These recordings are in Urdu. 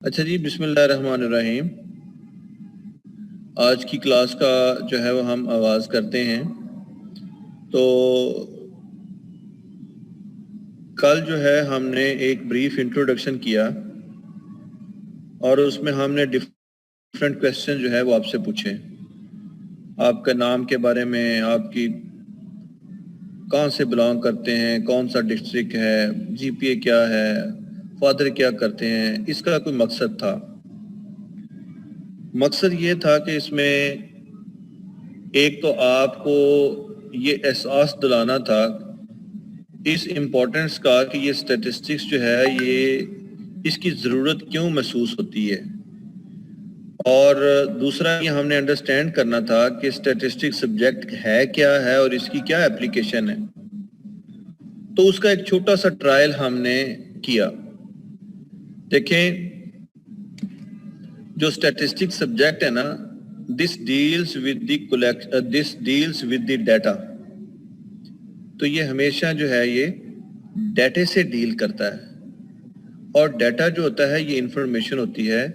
اچھا جی، بسم اللہ الرحمن الرحیم۔ آج کی کلاس کا جو ہے وہ ہم آغاز کرتے ہیں۔ تو کل جو ہے ہم نے ایک بریف انٹروڈکشن کیا اور اس میں ہم نے ڈیفرنٹ کویسچن جو ہے وہ آپ سے پوچھے۔ آپ کا نام کے بارے میں، آپ کی کہاں سے بلانگ کرتے ہیں، کون سا ڈسٹرکٹ ہے، جی پی اے کیا ہے، فادر کیا کرتے ہیں، اس کا کوئی مقصد تھا۔ مقصد یہ تھا کہ اس میں ایک تو آپ کو یہ احساس دلانا تھا اس امپورٹنس کا کہ یہ سٹیٹسٹکس جو ہے یہ اس کی ضرورت کیوں محسوس ہوتی ہے، اور دوسرا یہ ہم نے انڈرسٹینڈ کرنا تھا کہ سٹیٹسٹک سبجیکٹ ہے کیا ہے اور اس کی کیا اپلیکیشن ہے۔ تو اس کا ایک چھوٹا سا ٹرائل ہم نے کیا۔ دیکھیں، جو سٹیٹسٹک سبجیکٹ ہے نا، دس ڈیلز ود دی ڈیٹا، تو یہ ہمیشہ جو ہے یہ ڈیٹے سے ڈیل کرتا ہے، اور ڈیٹا جو ہوتا ہے یہ انفارمیشن ہوتی ہے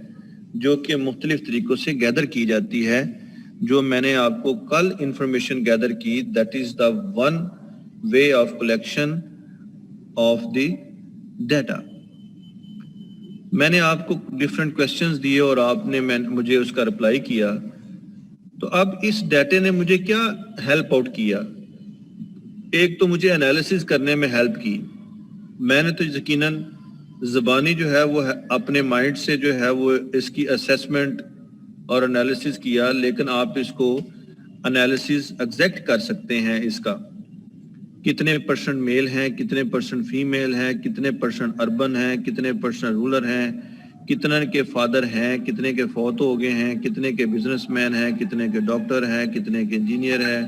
جو کہ مختلف طریقوں سے گیدر کی جاتی ہے۔ جو میں نے آپ کو کل انفارمیشن گیدر کی، that is the one way of collection of the data. میں نے آپ کو ڈفرینٹ کویسچنز دیے اور آپ نے مجھے اس کا رپلائی کیا۔ تو اب اس ڈیٹے نے مجھے کیا ہیلپ آؤٹ کیا؟ ایک تو مجھے انالیسز کرنے میں ہیلپ کی۔ میں نے تو یقیناً زبانی جو ہے وہ اپنے مائنڈ سے جو ہے وہ اس کی اسیسمنٹ اور انالیسز کیا، لیکن آپ اس کو انالیسز ایگزیکٹ کر سکتے ہیں۔ اس کا کتنے پرسنٹ میل ہیں، کتنے پرسنٹ فیمیل ہیں، کتنے پرسنٹ اربن ہیں، کتنے پرسنٹ رولر ہیں، کتنے کے فادر ہیں، کتنے کے فوت ہو گئے ہیں، کتنے کے بزنس مین ہیں، کتنے کے ڈاکٹر ہیں، کتنے کے انجینئر ہیں،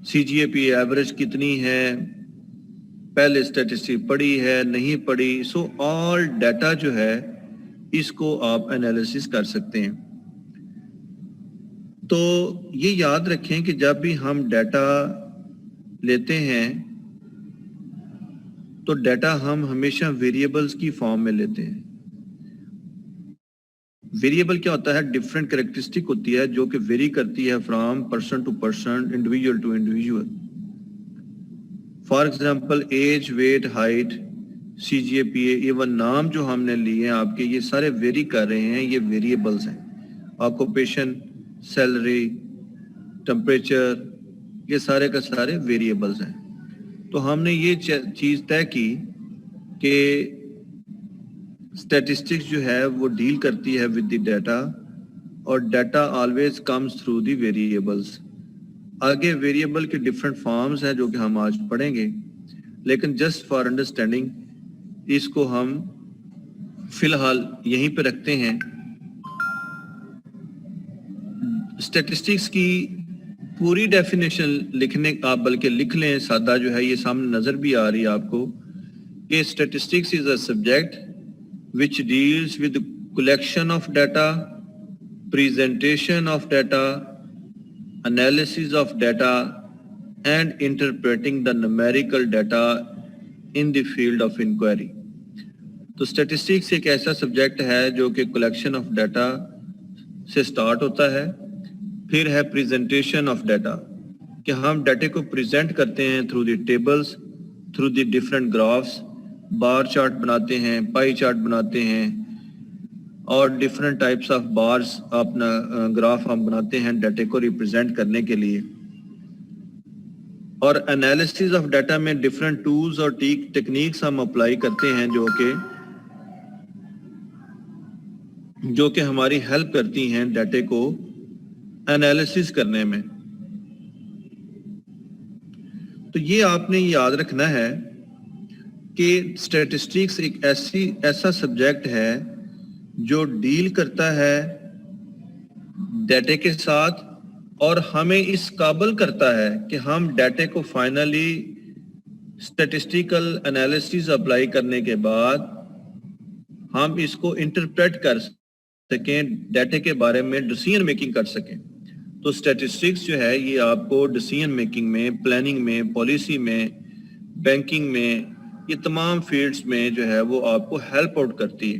سی جی اے پی ایوریج کتنی ہے، پہلے اسٹیٹسٹک پڑھی ہے نہیں پڑھی۔ سو آل ڈیٹا جو ہے اس کو آپ انالیسس کر سکتے ہیں۔ تو یہ یاد رکھیں کہ جب بھی ہم ڈیٹا لیتے ہیں تو ڈیٹا ہم ہمیشہ ویریبلز کی فارم میں لیتے ہیں۔ ویریبل کیا ہوتا ہے؟ ڈفرینٹ کریکٹرسٹک ہوتی ہے جو کہ ویری کرتی ہے from person to person, individual to individual. For example age, weight, height, C G A P A, even نام جو ہم نے لیے ہیں آپ کے، یہ سارے ویری کر رہے ہیں، یہ ویریبلز ہیں۔ آکوپیشن، سیلری، ٹمپریچر، یہ سارے کا سارے ویریبلز ہیں۔ تو ہم نے یہ چیز طے کی کہ اسٹیٹسٹکس جو ہے وہ ڈیل کرتی ہے ود دی ڈیٹا، اور data always comes through the variables. آگے ویریبل کے ڈفرینٹ فارمز ہیں جو کہ ہم آج پڑھیں گے، لیکن جسٹ فار انڈرسٹینڈنگ اس کو ہم فی الحال یہیں پہ رکھتے ہیں۔ اسٹیٹسٹکس کی پوری ڈیفینیشن لکھنے آپ بلکہ لکھ لیں، سادہ جو ہے یہ سامنے نظر بھی آ رہی ہے آپ کو کہ statistics is a subject which deals with collection of data, presentation of data, analysis of data, and interpreting the numerical data in the field of inquiry۔ تو statistics ایک ایسا سبجیکٹ ہے جو کہ collection of data سے سٹارٹ ہوتا ہے، پھر ہے presentation of data کہ ہم ڈیٹے کو پریزنٹ کرتے ہیں through the tables, through the different graphs، bar chart بناتے ہیں، پائی چارٹ بناتے ہیں، اور ڈفرینٹ ٹائپس آف بارز اپنا گراف ہم بناتے ہیں ڈیٹے کو ریپرزینٹ کرنے کے لیے۔ اور انالیسز آف ڈیٹا میں ڈفرینٹ ٹولز اور ٹیکنیکس ہم اپلائی کرتے ہیں جو کہ ہماری ہیلپ کرتی ہیں ڈیٹے کو انالیسز کرنے میں۔ تو یہ آپ نے یاد رکھنا ہے کہ اسٹیٹسٹکس ایک ایسا سبجیکٹ ہے جو ڈیل کرتا ہے ڈیٹے کے ساتھ، اور ہمیں اس قابل کرتا ہے کہ ہم ڈیٹے کو فائنلی اسٹیٹسٹیکل انالیسز اپلائی کرنے کے بعد ہم اس کو انٹرپریٹ کر سکیں، ڈیٹے کے بارے میں ڈیسیژن میکنگ کر سکیں۔ تو اسٹیٹسٹکس جو ہے یہ آپ کو ڈیسیژن میکنگ میں، پلاننگ میں، پالیسی میں، بینکنگ میں، یہ تمام فیلڈز میں جو ہے وہ آپ کو ہیلپ آؤٹ کرتی ہے۔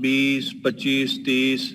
20, 25, 30।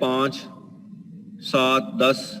5, 7, 10,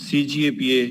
CGPA,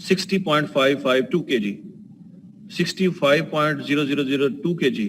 60.552 kg, 65.0002 kg,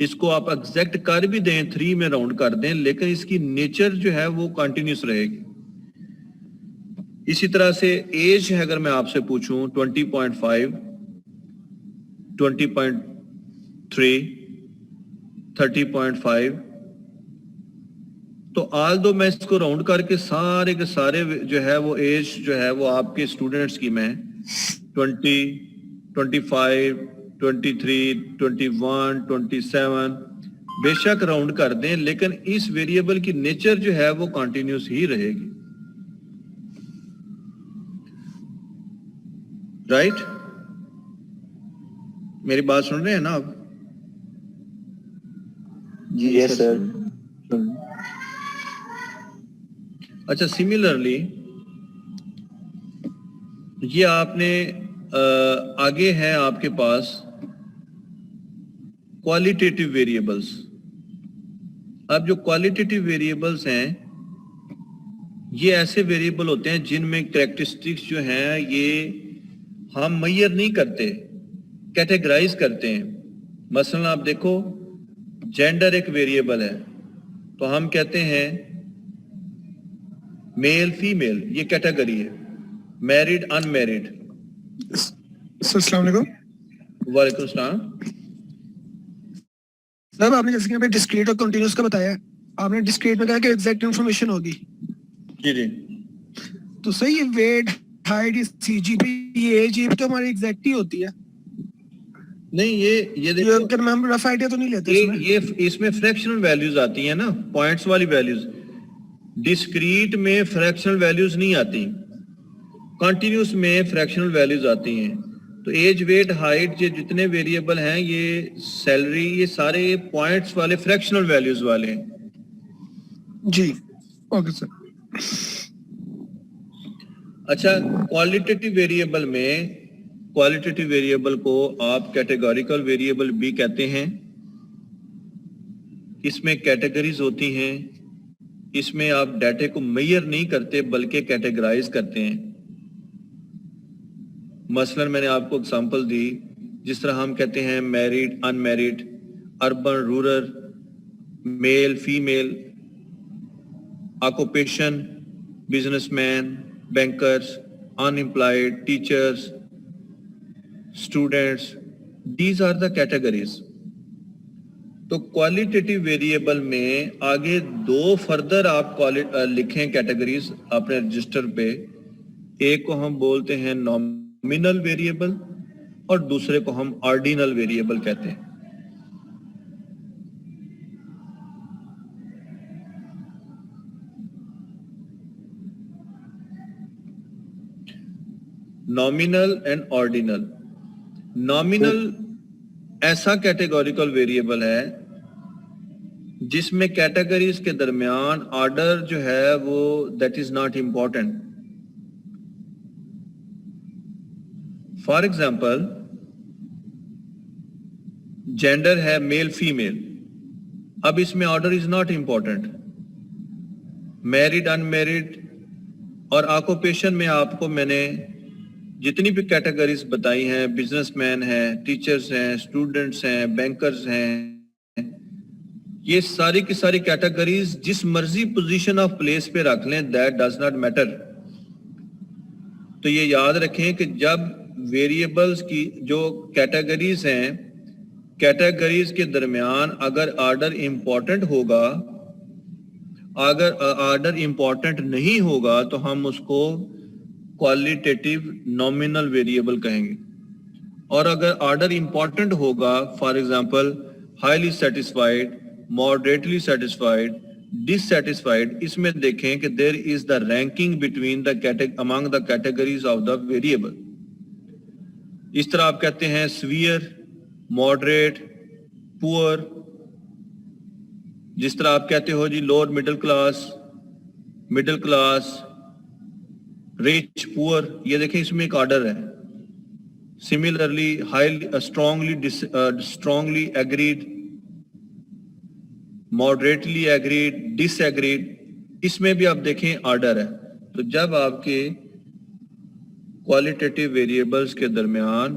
اس کو آپ ایگزیکٹ کر بھی دیں 3 میں راؤنڈ کر دیں لیکن اس کی نیچر جو ہے وہ کنٹینیوس رہے گی. اسی طرح سے ایج ہے اگر میں آپ سے پوچھوں 20.5 20.3 30.5 تو آل دو میں اس کو راؤنڈ کر کے سارے جو ہے وہ ایج جو ہے وہ آپ کے اسٹوڈنٹس کی میں 20 25 23 21 27 بے شک راؤنڈ کر دیں لیکن اس ویریبل کی نیچر جو ہے وہ کنٹینیوس ہی رہے گی. رائٹ میری بات سن رہے ہیں نا آپ؟ جی یس سر. اچھا سملرلی یہ آپ نے آگے ہے آپ کے پاس کوالٹیٹیو ویریبلز. اب جو کوالٹیٹیو ویریبلز ہیں یہ ایسے ویریبل ہوتے ہیں جن میں کریکٹرسٹکس جو ہیں یہ ہم میئر نہیں کرتے کیٹیگرائز کرتے ہیں. مثلا آپ دیکھو جینڈر ایک ویریبل ہے تو ہم کہتے ہیں میل فیمیل یہ کیٹیگری ہے. Married in married. السلام علیکم. وعلیکم السلام. صاحب آپ نے جیسے کہ ہمیں ڈسکریٹ اور کنٹینیوس کا بتایا آپ نے ڈسکریٹ میں کہا کہ ایگزیکٹ انفارمیشن ہوگی. جی جی تو صحیح ویٹ ہائٹ سی جی پی یہ ایج یہ بھی تو ہماری ایگزیکٹ ہی ہوتی ہے. نہیں یہ دیکھو ہم رف آئیڈیا تو نہیں لیتے یہ اس میں فریکشنل ویلیوز آتی ہیں نا پوائنٹس والی ویلیوز. ڈسکریٹ میں فریکشنل ویلیوز نہیں آتی کنٹینیوس میں فریکشنل ویلیوز آتی ہیں. تو ایج ویٹ ہائٹ یہ جتنے ویریبل ہیں یہ سیلری یہ سارے پوائنٹس والے فریکشنل ویلیوز والے ہیں. جی اوکے سر. اچھا کوالٹیٹیو ویریبل میں کوالٹیٹیو ویریبل کو آپ کیٹیگوریکل ویریبل بھی کہتے ہیں. اس میں کیٹیگریز ہوتی ہیں. اس میں آپ ڈیٹے کو میئر نہیں کرتے بلکہ کیٹیگرائز کرتے ہیں. مثلا میں نے آپ کو اگزامپل دی جس طرح ہم کہتے ہیں married unmarried urban rural male female occupation businessman bankers unemployed teachers students these are the categories. تو کوالٹیٹیو ویریبل میں آگے 2 فردر آپ لکھیں کیٹیگریز اپنے رجسٹر پہ. ایک کو ہم بولتے ہیں نومینل ویریبل اور دوسرے کو ہم آرڈینل ویریبل کہتے ہیں. Nominal and ordinal. نومینل ایسا کیٹیگوریکل ویریبل ہے جس میں کیٹیگریز کے درمیان آرڈر جو ہے وہ that is not important. For example gender ہے میل فیمیل اب اس میں order is not important. Married in married اور آکوپیشن میں آپ کو میں نے جتنی بھی کیٹیگریز بتائی ہیں بزنس مین ہیں ٹیچرز ہیں اسٹوڈنٹس ہیں بینکرز ہیں یہ ساری کی ساری کیٹیگریز جس مرضی پوزیشن آف پلیس پہ رکھ لیں دیٹ ڈز ناٹ میٹر. تو یہ یاد رکھیں کہ جب ویریبلز کی جو کیٹیگریز ہیں کیٹیگریز کے درمیان اگر آرڈر امپورٹنٹ ہوگا اگر آرڈر امپورٹنٹ نہیں ہوگا تو ہم اس کو کوالٹیٹیو نومینل ویریبل کہیں گے. اور اگر آرڈر امپورٹنٹ ہوگا for example highly satisfied moderately satisfied dissatisfied اس میں دیکھیں کہ there is the ranking between among the categories of the variable. اس طرح آپ کہتے ہیں سویئر ماڈریٹ پور جس طرح آپ کہتے ہو جی lower middle class rich poor یہ دیکھیں اس میں ایک آرڈر ہے. Similarly strongly agreed moderately agreed disagreed اس میں بھی آپ دیکھیں آرڈر ہے. تو جب آپ کے کوالٹیٹیو ویریبلز کے درمیان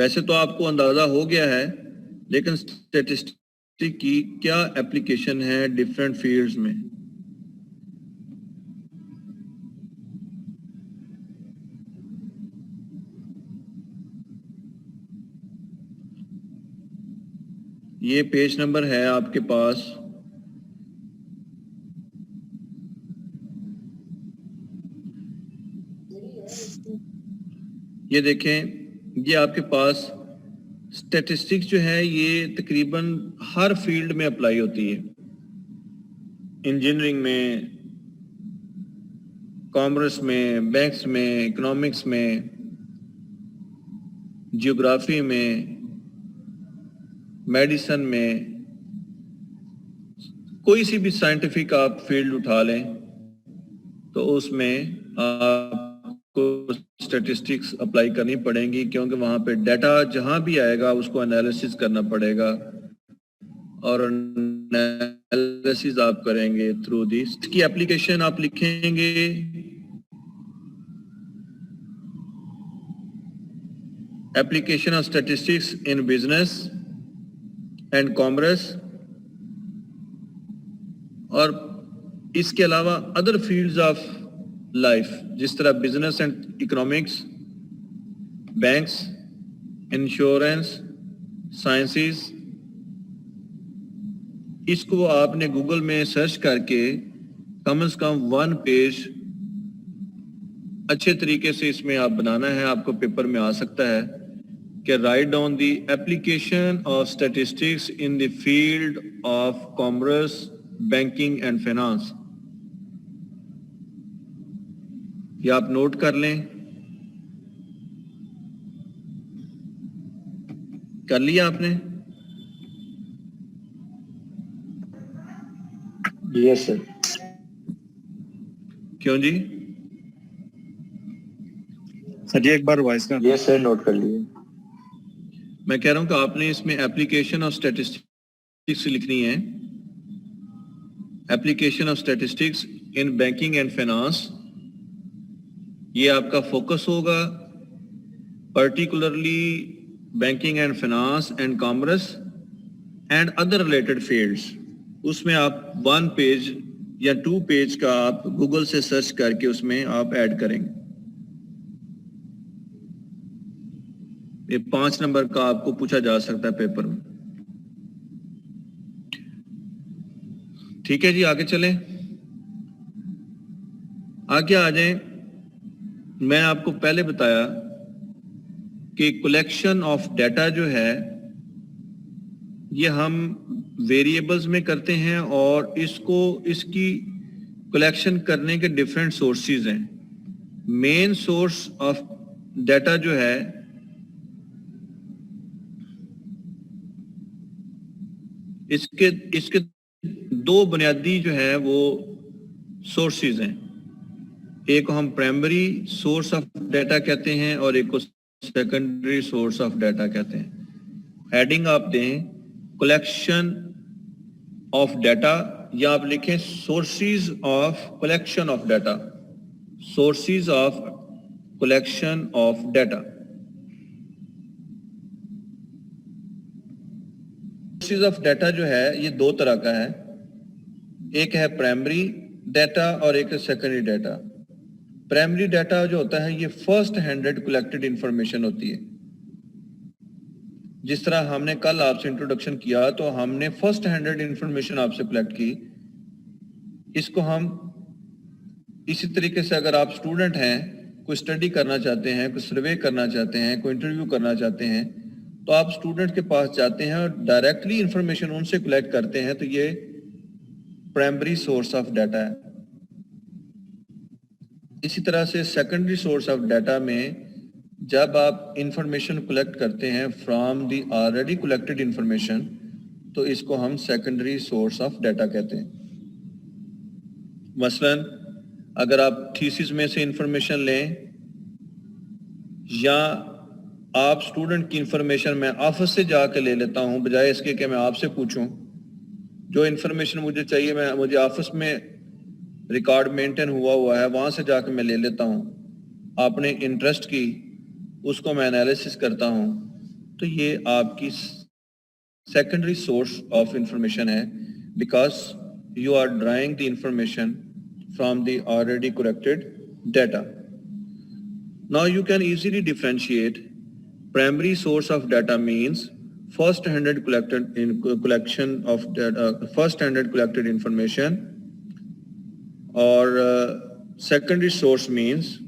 ویسے تو آپ کو اندازہ ہو گیا ہے، لیکن اسٹیٹسٹک کی کیا اپلیکیشن ہے ڈفرینٹ فیلڈز میں. یہ پیج نمبر ہے آپ کے پاس. یہ دیکھیں، یہ آپ کے پاس اسٹیٹسٹکس جو ہے یہ تقریباً ہر فیلڈ میں اپلائی ہوتی ہے. انجینئرنگ میں، کامرس میں، بینکس میں، اکنامکس میں، جیوگرافی میں، میڈیسن میں، کوئی سی بھی سائنٹیفک آپ فیلڈ اٹھا لیں تو اس میں آپ کو اسٹیٹسٹکس اپلائی کرنی پڑیں گی، کیونکہ وہاں پہ ڈیٹا جہاں بھی آئے گا اس کو انالیسس کرنا پڑے گا، اور انالیسس آپ کریں گے تھرو دی. اس کی اپلیکیشن آپ لکھیں گے application of statistics in business and commerce، اور اس کے علاوہ ادر فیلڈز آف لائف جس طرح business and economics, banks, insurance, sciences. اس کو آپ نے گوگل میں سرچ کر کے کم از کم 1 پیج اچھے طریقے سے اس میں آپ بنانا ہے. آپ کو پیپر میں آ سکتا ہے کہ write down the application of statistics in the field of commerce, banking and finance. یہ آپ نوٹ کر لیں. کر لیا آپ نے؟ یس سر. کیوں جی؟ سر جی ایک بار وائس کا. یس سر، نوٹ کر لیے. میں کہہ رہا ہوں کہ آپ نے اس میں اپلیکیشن آف اسٹیٹسٹکس لکھنی ہے. Application of statistics in banking and finance, یہ آپ کا فوکس ہوگا، particularly banking and finance and commerce and other related fields. اس میں آپ 1 پیج یا 2 پیج کا آپ گوگل سے سرچ کر کے اس میں آپ ایڈ کریں گے. یہ 5 نمبر کا آپ کو پوچھا جا سکتا ہے پیپر میں. ٹھیک ہے جی، آگے چلیں. آگے آ جائیں. میں آپ کو پہلے بتایا کہ کلیکشن آف ڈیٹا جو ہے یہ ہم ویریبلز میں کرتے ہیں، اور اس کی کلیکشن کرنے کے ڈیفرنٹ سورسز ہیں. مین سورس آف ڈیٹا جو ہے اس کے 2 بنیادی جو ہیں وہ سورسز ہیں. ایک کو ہم پرائمری سورس آف ڈیٹا کہتے ہیں اور ایک کو سیکنڈری سورس آف ڈیٹا کہتے ہیں. ہیڈنگ آپ دیں کلیکشن آف ڈیٹا، یا آپ لکھیں sources of collection of data. Sources of collection of data. Sources of data جو ہے یہ 2 طرح کا ہے. ایک ہے پرائمری ڈیٹا اور ایک ہے سیکنڈری ڈیٹا. پرائمری ڈیٹا جو ہوتا ہے یہ فرسٹ ہینڈڈ کلیکٹڈ انفارمیشن ہوتی ہے. جس طرح ہم نے کل آپ سے انٹروڈکشن کیا تو ہم نے فرسٹ ہینڈڈ انفارمیشن آپ سے کلیکٹ کی. اس کو ہم اسی طریقے سے اگر آپ اسٹوڈنٹ ہیں، کوئی اسٹڈی کرنا چاہتے ہیں، کوئی سروے کرنا چاہتے ہیں، کوئی انٹرویو کرنا چاہتے ہیں، تو آپ اسٹوڈنٹ کے پاس جاتے ہیں اور ڈائریکٹلی انفارمیشن ان سے کلیکٹ کرتے ہیں، تو یہ پرائمری سورس آف ڈیٹا ہے. اسی طرح سے سیکنڈری سورس آف ڈیٹا میں جب آپ انفارمیشن کلیکٹ کرتے ہیں from the already collected information, تو اس کو ہم سیکنڈری سورس آف ڈیٹا کہتے ہیں. مثلا اگر آپ تھیسس میں سے انفارمیشن لیں، یا آپ اسٹوڈنٹ کی انفارمیشن میں آفس سے جا کے لے لیتا ہوں بجائے اس کے کہ میں آپ سے پوچھوں. جو انفارمیشن مجھے چاہیے مجھے آفس میں ریکارڈ مینٹین ہوا ہے، وہاں سے جا کے میں لے لیتا ہوں. آپ نے انٹرسٹ کی، اس کو میں انالیسس کرتا ہوں، تو یہ آپ کی سیکنڈری سورس آف انفارمیشن ہے because you are drawing the information from the already collected data. Now you can easily differentiate. Primary source of data means first-handed collection of data, first-handed collected information, or secondary source means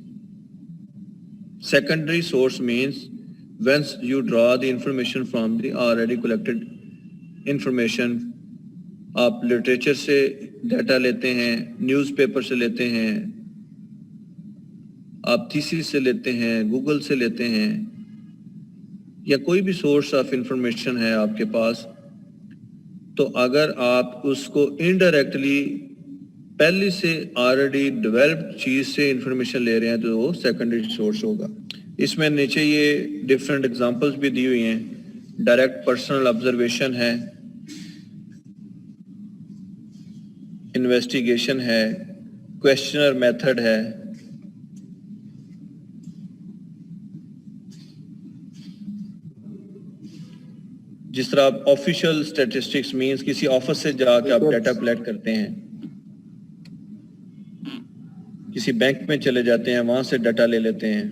when you draw the information from the already collected information. آپ لٹریچر سے ڈیٹا لیتے ہیں, نیوز پیپر سے لیتے ہیں, آپ تھیسس سے لیتے ہیں, گوگل سے لیتے ہیں, یا کوئی بھی سورس آف انفارمیشن ہے آپ کے پاس, تو اگر آپ اس کو انڈائریکٹلی پہلے سے آلریڈی ڈیولپڈ چیز سے انفارمیشن لے رہے ہیں تو وہ سیکنڈری سورس ہوگا. اس میں نیچے یہ ڈفرینٹ ایگزامپلس بھی دی ہوئی ہیں. ڈائریکٹ پرسنل آبزرویشن ہے, انویسٹیگیشن ہے, کویسچنر میتھڈ ہے. جس طرح آپ آفیشیل اسٹیٹسٹکس مینس کسی آفس سے جا کے آپ ڈیٹا کلیکٹ کرتے ہیں, کسی بینک میں چلے جاتے ہیں, وہاں سے ڈیٹا لے لیتے ہیں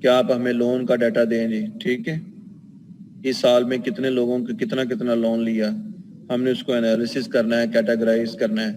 کہ آپ ہمیں لون کا ڈیٹا دیں جی, ٹھیک ہے, اس سال میں کتنے لوگوں کو کتنا لون لیا, ہم نے اس کو انالیسس کرنا ہے, کیٹاگرائز کرنا ہے.